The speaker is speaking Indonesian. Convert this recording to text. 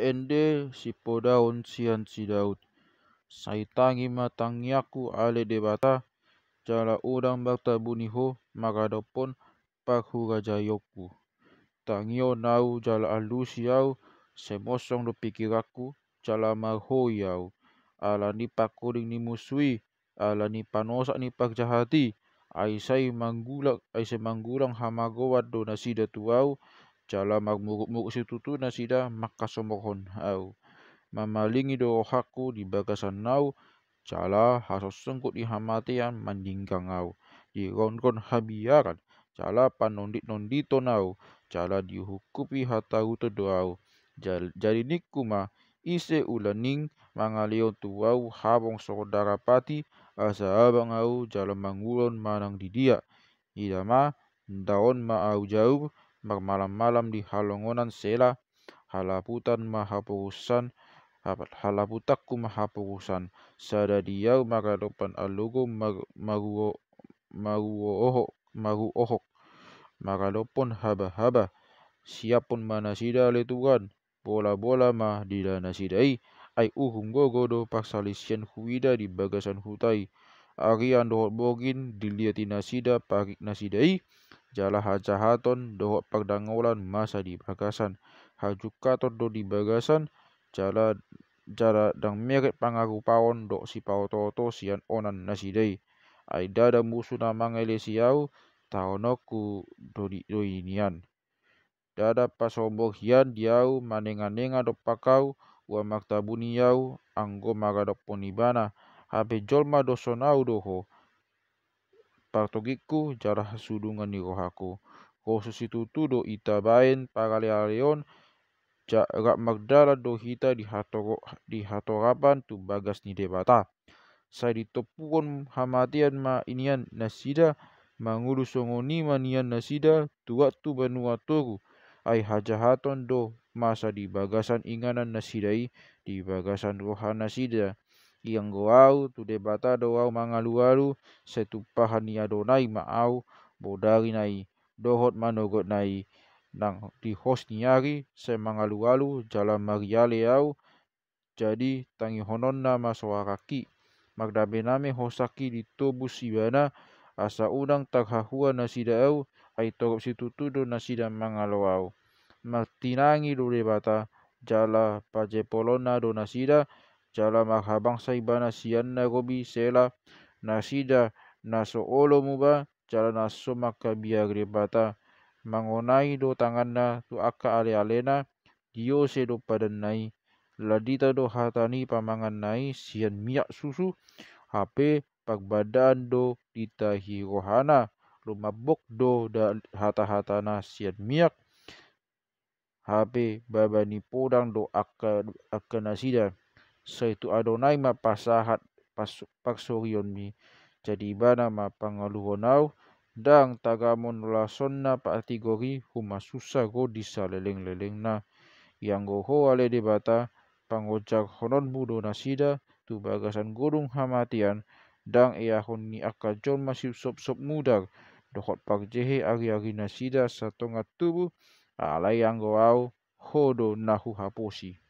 ende si podaun sian si Daud. Saitangi matangiaku ale debata, jala udang bertabuniho magadopon pakhu rajayoku. Tangio nau jala alusiau, semosong do pikiraku, jala marhoiau. Ala ni pakuring ni musui, ala ni panosak ni pakjahati, aisai manggulang hamagowat do nasida tuau, jala magmuruk-muruk situtu nasida makasomohon au. Mamalingi do rohaku di bagasan nau, jala hasosengkut di hamatian mandinggang au. Di ron-ron habiaran, jala panondit-nondito nau, jala dihukupi hatau doau. Jadi nikuma ise ulaning mangalion tuau habong saudara pati asa abang au jala mangulon manang didia. Idama daon ma au jauh malam-malam di halongonan sela halaputan mahapurusan halaputakku mahapurusan sadadiau magadopan alugo maru ohok magadopon haba-haba siapun manasida le Tuhan bola-bola mah dila nasidai ai uhung gogodo paksalisian huida di bagasan hutai arian dohot bogin diliati nasida parik nasidai jala hajahaton dohot pagdangolan masa di bagasan hajukaton do di bagasan jala dang meret pangarupaon do si pautoto sian onan nasidai ai dada musuh namangele siau taonoku do inian dada pasombor hian diau manenga-nenga do pakau wa maktabuni yau anggo magadopon ibana habe jolma do sonau doho partogiku jara hasudungan ni rohaku khusus itu do ita baen paralealeon rak magdala do hita di hatorapan tu bagas ni debata sai ditopuon hamatian ma inian nasida mangulu songoni manian nasida tuak tu banua toru ai hajahaton do masa di bagasan inganan nasidai di bagasan rohan nasida yang goau tu debata doau mangalu-alu setupahan ni Adonai maau bodari nai dohot manogot nai nang di hos niari semangalu-alu jala mariale au jadi tangi hononna masoaraki magdabename hosaki ditobus ibana asa udang taghahua nasida au ai torop situtu do nasida mangalo au martinangi do debata jala pajepolona do nasida jala maghabangsa ibana sianna gobi sela nasida naso olo muba jala naso makabia debata mangonai do tanganna tu aka ale-alena diose do padanai ladita do hatani pamangan nai sian miak susu HP pagbadaan do ditahi rohana lumabok do da hata-hatana sian miak HP babani podang do akka nasida saitu Adonai ma pasahat paksorion mi jadi bana ma pangaluhonau dang tagamon lasonna pa atigori huma susah go disa leleng-leleng na yang goho ale debata pangojak honon mudo nasida tu bagasan gurung hamatian dang eahon ni akajon masih sop-sop mudar dohot pakjehe ari-ari nasida satonga tubuh alai anggo au hodo nahu haposi.